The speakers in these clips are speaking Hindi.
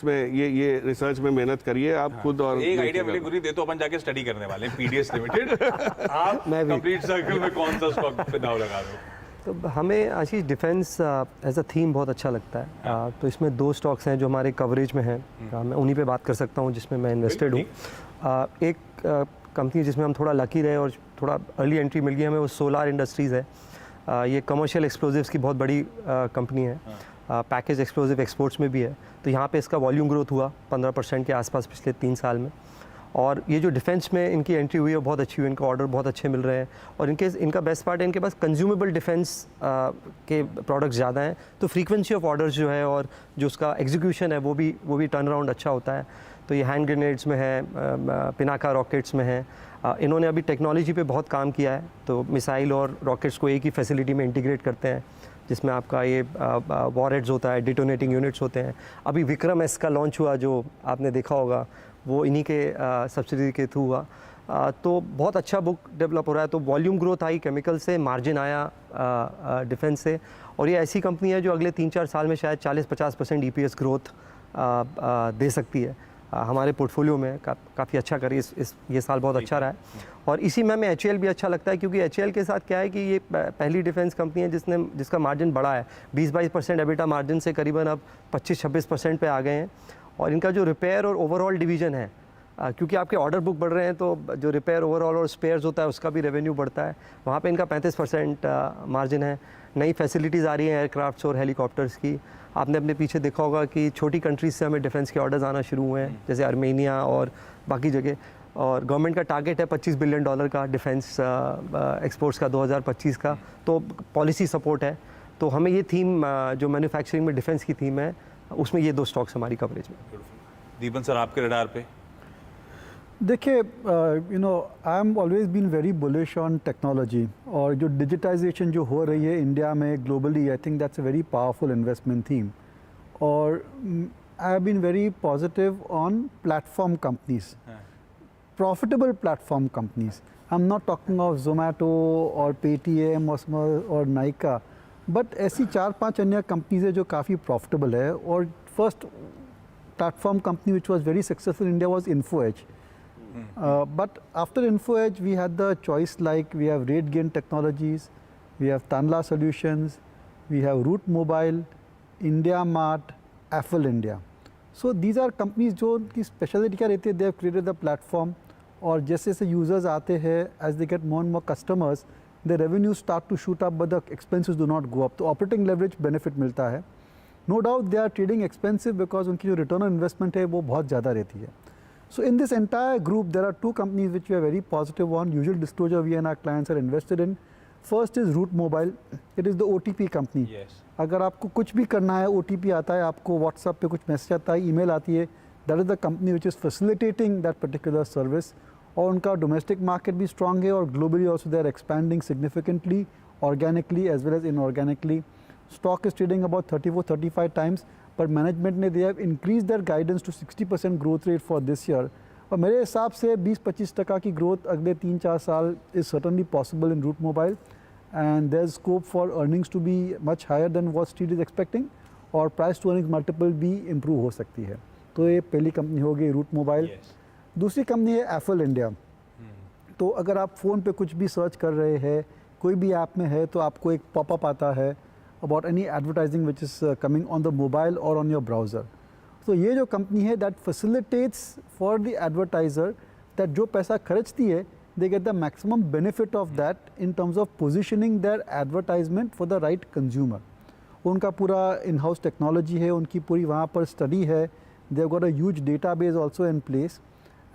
में ये रिसर्च में मेहनत करिए आप खुद। और एक आइडिया मिले गुरी दे तो अपन जाके स्टडी करने वाले हैं पीडीएस लिमिटेड। आप कंप्लीट सर्कल में कौन सा स्टॉक पे दाव लगा दो? तो हमें आशीष डिफेंस एज अ थीम बहुत अच्छा लगता है। तो इसमें 2 स्टॉक्स हैं जो हमारे कवरेज में हैं, मैं उन्हीं पे बात कर सकता हूँ जिसमें मैं इन्वेस्टेड हूँ। एक कंपनी जिसमें हम थोड़ा लकी रहे और थोड़ा अर्ली एंट्री मिल गई हमें, वो सोलार इंडस्ट्रीज़ है। ये कमर्शियल एक्सप्लोजिव्स की बहुत बड़ी कंपनी है, पैकेज एक्सप्लोजिव एक्सपोर्ट्स में भी है। तो यहाँ पे इसका वॉल्यूम ग्रोथ हुआ 15% के आसपास पिछले 3 साल में। और ये जो डिफेंस में इनकी एंट्री हुई है वो बहुत अच्छी हुई, इनका ऑर्डर बहुत अच्छे मिल रहे हैं। और इनका बेस्ट पार्ट है इनके पास कंज्यूमेबल डिफेंस के प्रोडक्ट्स ज़्यादा हैं, तो फ्रीक्वेंसी ऑफ ऑर्डर्स जो है और जो उसका एग्जीक्यूशन है वो भी टर्न अराउंड अच्छा होता है। तो ये हैंड ग्रेनेड्स में है, पिनाका रॉकेट्स में है। इन्होंने अभी टेक्नोलॉजी पे बहुत काम किया है, तो मिसाइल और रॉकेट्स को एक ही फैसिलिटी में इंटीग्रेट करते हैं, जिसमें आपका ये वॉरहेड्स होता है, डिटोनेटिंग यूनिट्स होते हैं। अभी विक्रम एस का लॉन्च हुआ जो आपने देखा होगा, वो इन्हीं के सब्सिडी के थ्रू हुआ। तो बहुत अच्छा बुक डेवलप हो रहा है। तो वॉल्यूम ग्रोथ आई केमिकल से, मार्जिन आया डिफेंस से। और ये ऐसी कंपनी है जो अगले 3-4 साल में शायद 40-50% EPS ग्रोथ दे सकती है। हमारे पोर्टफोलियो में काफ़ी अच्छा करी ये साल बहुत अच्छा रहा है। और इसी में हमें HAL भी अच्छा लगता है, क्योंकि HAL के साथ क्या है कि ये पहली डिफेंस कंपनी है जिसका मार्जिन बढ़ा है। 20-22% एबिटा मार्जिन से करीबन अब 25-26% पे आ गए हैं। और इनका जो रिपेयर और ओवरऑल डिवीज़न है, क्योंकि आपके ऑर्डर बुक बढ़ रहे हैं तो जो रिपेयर ओवरऑल और स्पेयर्स होता है उसका भी रेवेन्यू बढ़ता है। वहाँ पे इनका 35% मार्जिन है। नई फैसिलिटीज़ आ रही हैं एयरक्राफ्ट्स और हेलीकॉप्टर्स की। आपने अपने पीछे देखा होगा कि छोटी कंट्रीज से हमें डिफेंस के ऑर्डर्स आना शुरू हुए हैं, जैसे आर्मेनिया और बाकी जगह। और गवर्नमेंट का टारगेट है $25 बिलियन का डिफेंस एक्सपोर्ट्स का 2025 का। तो पॉलिसी सपोर्ट है। तो हमें ये थीम जो मैन्युफैक्चरिंग में डिफेंस की थीम है, उसमें ये 2 स्टॉक्स हमारी कवरेज में। दीपन सर, आपके रडार पे? देखिए, I am always been very bullish on technology, और जो डिजिटाइजेशन जो हो रही है इंडिया में globally, I think that's a very powerful investment theme. और I have been very positive on platform companies, profitable platform companies. I am not talking of Zomato और पेटीएम और नाइका, बट ऐसी 4-5 अन्य कंपनीज है जो काफ़ी प्रॉफिटेबल है। और first platform company which was very successful in India was InfoEdge. But after InfoEdge, we had the choice, like we have RateGain Technologies, we have Tanla Solutions, we have Route Mobile, IndiaMart, Affle India. So these are companies जो की स्पेशलिटी क्या रहती है, they have created the platform, और जैसे जैसे यूजर्स आते हैं, as they get more and more customers, the revenues start to shoot up but the expenses do not go up. तो operating leverage benefit मिलता है. No doubt they are trading expensive because उनकी जो return on investment है वो बहुत ज़्यादा रहती है. So in this entire group, there are 2 companies which we are very positive on. Usual disclosure we and our clients are invested in. First is Route Mobile. It is the OTP company. Yes. अगर आपको कुछ भी करना है, OTP आता है, आपको WhatsApp पे कुछ मैसेज आता है, ईमेल आती है, that is the company which is facilitating that particular service. और उनका डोमेस्टिक मार्केट भी स्ट्रांग है, और globally also they are expanding significantly, organically as well as inorganically. Stock is trading about 34-35 times, पर मैनेजमेंट ने they have increase their guidance to 60% growth rate for this year. और मेरे हिसाब से 20-25% की ग्रोथ अगले 3-4 साल is certainly possible in Route Mobile, and there is scope for earnings to be much higher than what street is expecting, और प्राइस टू अर्निंग्स मल्टीपल भी इम्प्रूव हो सकती है. तो ये पहली कंपनी हो गई रूट मोबाइल. दूसरी कंपनी है एफल इंडिया. तो अगर आप फ़ोन पे कुछ भी सर्च कर रहे हैं, कोई भी ऐप में है, तो आपको एक पॉपअप आता है about any advertising which is coming on the mobile और ऑन योर ब्राउज़र. तो ये जो कंपनी है that facilitates for the advertiser that जो पैसा खर्चती है, they get the maximum benefit of that in terms of positioning their advertisement for the right consumer. उनका पूरा इन हाउस टेक्नोलॉजी है, उनकी पूरी वहाँ पर स्टडी है, they have got a huge data base also in place.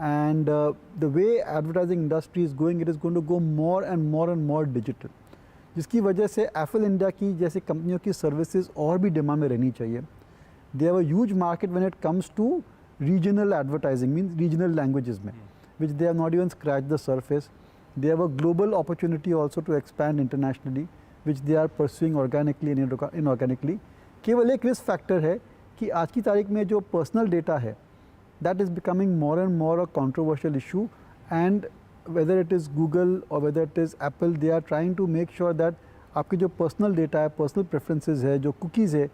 And the way advertising industry is going, it is going to go more and more digital, जिसकी वजह से एफल इंडिया की जैसे कंपनियों की सर्विसेज और भी डिमांड में रहनी चाहिए. They have a huge market when it comes to regional advertising, means regional languages में, which they have not even scratch the surface. They have a global opportunity also to expand internationally, which they are pursuing organically and inorganically. केवल एक रिस्क फैक्टर है कि आज की तारीख में जो पर्सनल डेटा है, that is becoming more and more a controversial issue, and whether it is Google or whether it is Apple, they are trying to make sure that आपकी जो personal data है, personal preferences है, जो cookies है,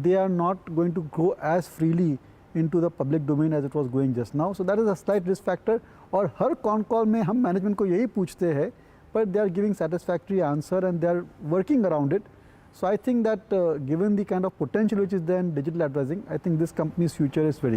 they are not going to grow as freely into the public domain as it was going just now. So that is a slight risk factor. और हर कॉन कॉल में हम मैनेजमेंट को यही पूछते हैं, but they are giving satisfactory answer and they are working around it. So I think that given the kind of potential which is there in digital advertising, I think this company's future is very